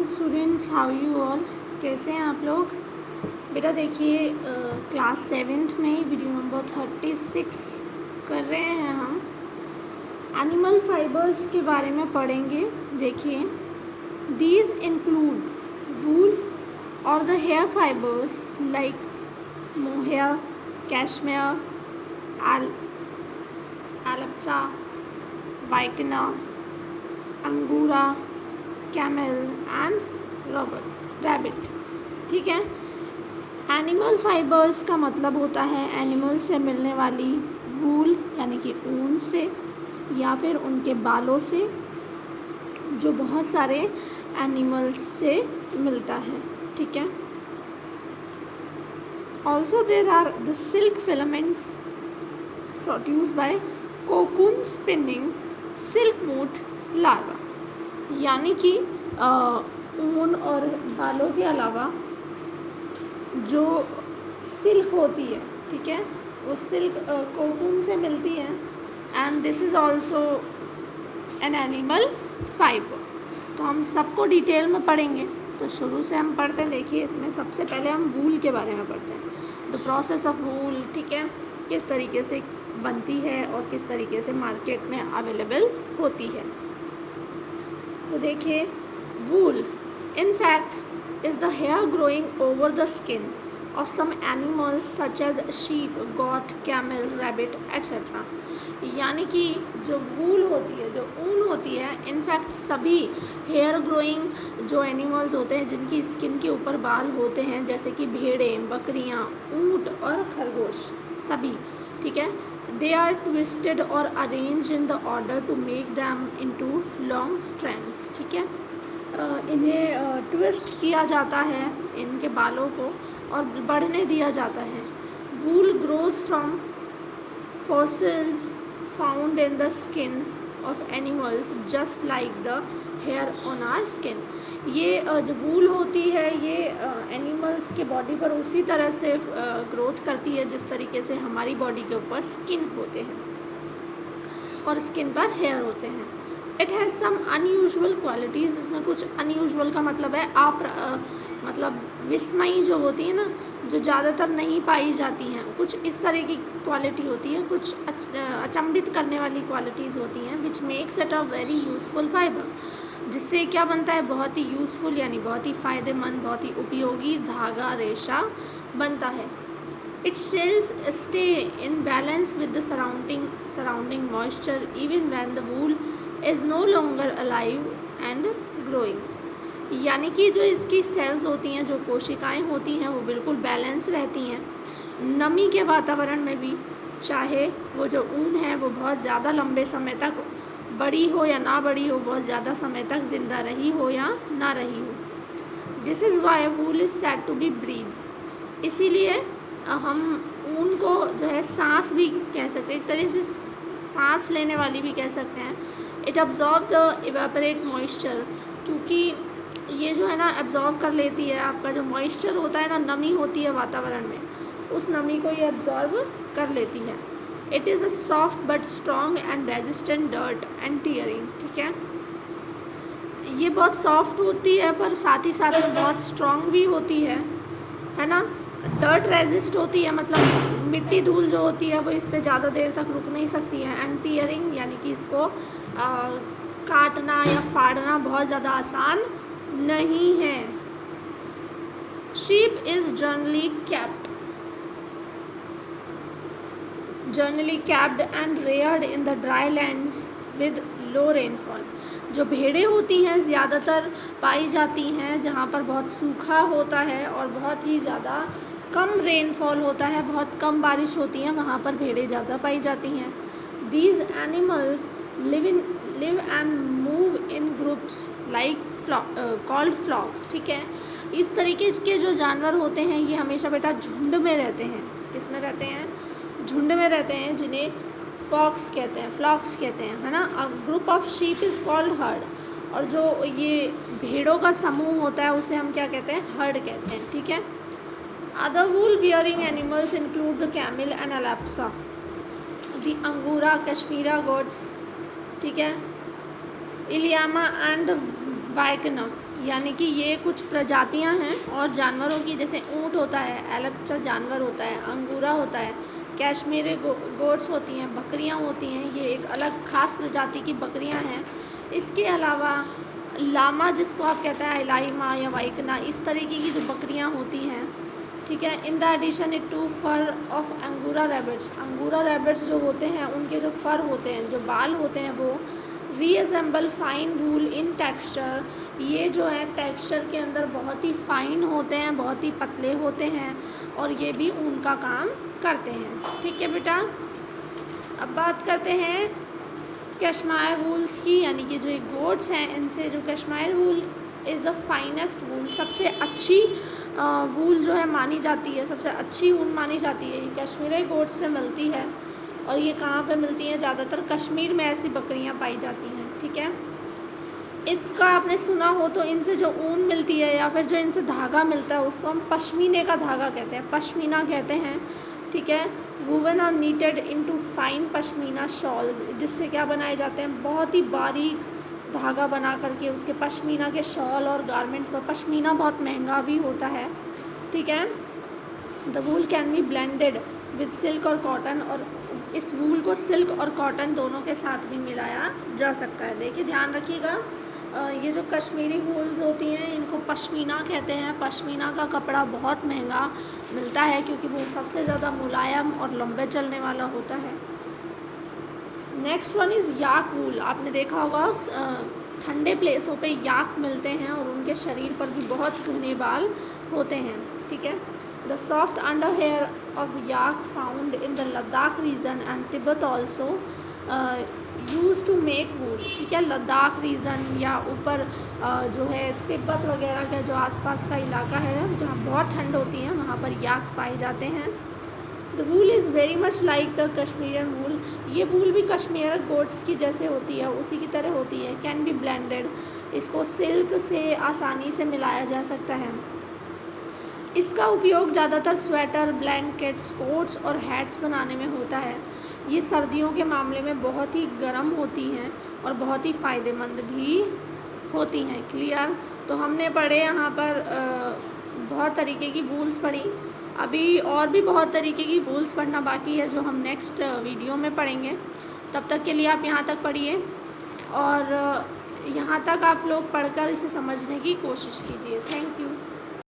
Morning students, how you all. कैसे हैं आप लोग? बेटा देखिए, क्लास 7th में वीडियो नंबर 36 कर रहे हैं हम। एनिमल फाइबर्स के बारे में पढ़ेंगे। देखिए, दीज इंक्लूड वूल और the hair fibres like mohair, cashmere, alpaca, vicuna, angora, camel and rabbit. ठीक है। एनिमल फाइबर्स का मतलब होता है एनिमल से मिलने वाली वूल यानी कि ऊन से या फिर उनके बालों से, जो बहुत सारे एनिमल्स से मिलता है। ठीक है। Also there are the silk filaments produce by cocoon spinning silk moth larva, यानी कि ऊन और बालों के अलावा जो सिल्क होती है, ठीक है, वो सिल्क कोकून से मिलती है and this is also an animal fibre. तो हम सबको डिटेल में पढ़ेंगे। तो शुरू से हम पढ़ते हैं। देखिए, इसमें सबसे पहले हम वूल के बारे में पढ़ते हैं। द प्रोसेस ऑफ वूल, ठीक है, किस तरीके से बनती है और किस तरीके से मार्केट में अवेलेबल होती है। तो देखिए, wool in fact is the hair growing over the skin of some animals such as sheep, goat, camel, rabbit etc. यानी कि जो वूल होती है, जो ऊन होती है, इनफैक्ट सभी हेयर ग्रोइंग जो एनिमल्स होते हैं जिनकी स्किन के ऊपर बाल होते हैं, जैसे कि भेड़ें, बकरियां, ऊंट और खरगोश, सभी, ठीक है, they are twisted or arranged in the order to make them into long strands। ठीक है, इन्हें ट्विस्ट किया जाता है, इनके बालों को, और बढ़ने दिया जाता है। Wool grows from fossils found in the skin of animals just like the hair on our skin। ये जो वूल होती है ये एनिमल्स के बॉडी पर उसी तरह से ग्रोथ करती है जिस तरीके से हमारी बॉडी के ऊपर स्किन होते हैं और स्किन पर हेयर होते हैं। It has some unusual qualities. इसमें कुछ अनयूजुअल का मतलब है मतलब विस्मयी जो होती है ना, जो ज़्यादातर नहीं पाई जाती हैं, कुछ इस तरह की क्वालिटी होती है, कुछ अचंभित करने वाली क्वालिटीज़ होती हैं, which makes it a very useful fibre, जिससे क्या बनता है, बहुत ही यूज़फुल यानी बहुत ही फ़ायदेमंद, बहुत ही उपयोगी धागा, रेशा बनता है। Its cells stay in balance with the surrounding moisture even when the wool is no longer alive and growing। यानी कि जो इसकी सेल्स होती हैं, जो कोशिकाएं होती हैं, वो बिल्कुल बैलेंस रहती हैं नमी के वातावरण में भी, चाहे वो जो ऊन है वो बहुत ज़्यादा लंबे समय तक बड़ी हो या ना बड़ी हो, बहुत ज़्यादा समय तक जिंदा रही हो या ना रही हो। This is why wool is said to be breathe. इसीलिए हम ऊन को जो है सांस भी कह सकते हैं, एक तरह से सांस लेने वाली भी कह सकते हैं। It absorb the evaporate moisture, क्योंकि ये जो है ना एब्जॉर्ब कर लेती है, आपका जो मॉइस्चर होता है ना, नमी होती है वातावरण में, उस नमी को ये एब्जॉर्ब कर लेती है। It is a soft but strong and resistant dirt and tearing. ठीक है, ये बहुत सॉफ्ट होती है पर साथ ही साथ में बहुत स्ट्रॉन्ग भी होती है ना। डर्ट रेजिस्ट होती है, मतलब मिट्टी धूल जो होती है वो इस पर ज़्यादा देर तक रुक नहीं सकती है। एंड टीयरिंग यानी कि इसको काटना या फाड़ना बहुत ज़्यादा आसान नहीं है। Sheep is generally capped and reared in the dry lands with low rainfall। जो भेड़ें होती हैं ज़्यादातर पाई जाती हैं जहाँ पर बहुत सूखा होता है और बहुत ही ज़्यादा कम रेनफॉल होता है, बहुत कम बारिश होती है, वहाँ पर भेड़ें ज़्यादा पाई जाती हैं। These animals live and move in groups like called flocks। ठीक है, इस तरीके के जो जानवर होते हैं ये हमेशा बेटा झुंड में रहते हैं। किस में रहते हैं? झुंड में रहते हैं, जिन्हें फ्लॉक्स कहते हैं, है ना। A group of sheep is called heard, और जो ये भेड़ों का समूह होता है उसे हम क्या कहते हैं? हर्ड कहते हैं। ठीक है। Other wool bearing animals include the camel and alpaca, the angora, cashmere goats, ठीक है, इलियामा एंड वाइकना, यानी कि ये कुछ प्रजातियां हैं और जानवरों की, जैसे ऊंट होता है, एलेप्टर जानवर होता है, अंगूरा होता है, कश्मीरी गोट्स होती हैं, बकरियां होती हैं, ये एक अलग खास प्रजाति की बकरियां हैं। इसके अलावा लामा, जिसको आप कहते हैं इलाइमा या वाइकना, इस तरीके की जो बकरियां होती हैं, ठीक है। In the addition it to fur of angora rabbits, angora rabbits जो होते हैं उनके जो फर होते हैं, जो बाल होते हैं, वो रीअसेंबल फाइन वूल इन टेक्सचर, ये जो है टेक्सचर के अंदर बहुत ही फाइन होते हैं, बहुत ही पतले होते हैं और ये भी ऊन का काम करते हैं। ठीक है बेटा, अब बात करते हैं कश्मीर वूल्स की, यानी कि जो ये गोट्स हैं, इनसे जो Kashmir wool is the finest wool, सबसे अच्छी वूल जो है मानी जाती है, सबसे अच्छी ऊन मानी जाती है, ये कश्मीरी गोट्स से मिलती है। और ये कहाँ पे मिलती हैं? ज़्यादातर कश्मीर में ऐसी बकरियाँ पाई जाती हैं। ठीक है, इसका आपने सुना हो तो इनसे जो ऊन मिलती है या फिर जो इनसे धागा मिलता है उसको हम पश्मीने का धागा कहते हैं, पश्मीना कहते हैं। ठीक है, woven or knitted into fine pashmina shawls, जिससे क्या बनाए जाते हैं? बहुत ही बारीक धागा बना करके उसके पश्मीना के शॉल और गारमेंट्स पर। पश्मीना बहुत महंगा भी होता है। ठीक है, the wool can be blended with silk और कॉटन, और इस वूल को सिल्क और कॉटन दोनों के साथ भी मिलाया जा सकता है। देखिए ध्यान रखिएगा, ये जो कश्मीरी वूल्स होती हैं इनको पश्मीना कहते हैं। पश्मीना का कपड़ा बहुत महंगा मिलता है क्योंकि वो सबसे ज़्यादा मुलायम और लंबे चलने वाला होता है। नेक्स्ट वन इज़ याक वूल। आपने देखा होगा ठंडे प्लेसों पे याक मिलते हैं और उनके शरीर पर भी बहुत घने बाल होते हैं। ठीक है, the soft under hair of yak found in the Ladakh region and Tibet also use to make wool. ठीक है, लद्दाख रीजन या ऊपर जो है तिब्बत वगैरह का जो आसपास का इलाका है जहाँ बहुत ठंड होती है वहाँ पर याक पाए जाते हैं। The wool is very much like the Kashmirian wool, ये वूल भी कश्मीर गोट्स की जैसे होती है, उसी की तरह होती है। कैन बी ब्लेंडेड, इसको सिल्क से आसानी से मिलाया जा सकता है। इसका उपयोग ज़्यादातर स्वेटर, ब्लैंकेट्स, कोट्स और हैट्स बनाने में होता है। ये सर्दियों के मामले में बहुत ही गर्म होती हैं और बहुत ही फ़ायदेमंद भी होती हैं। क्लियर? तो हमने पढ़े यहाँ पर बहुत तरीके की वूल्स पढ़ी, अभी और भी बहुत तरीके की वूल्स पढ़ना बाकी है जो हम नेक्स्ट वीडियो में पढ़ेंगे। तब तक के लिए आप यहाँ तक पढ़िए और यहाँ तक आप लोग पढ़कर इसे समझने की कोशिश कीजिए। Thank you.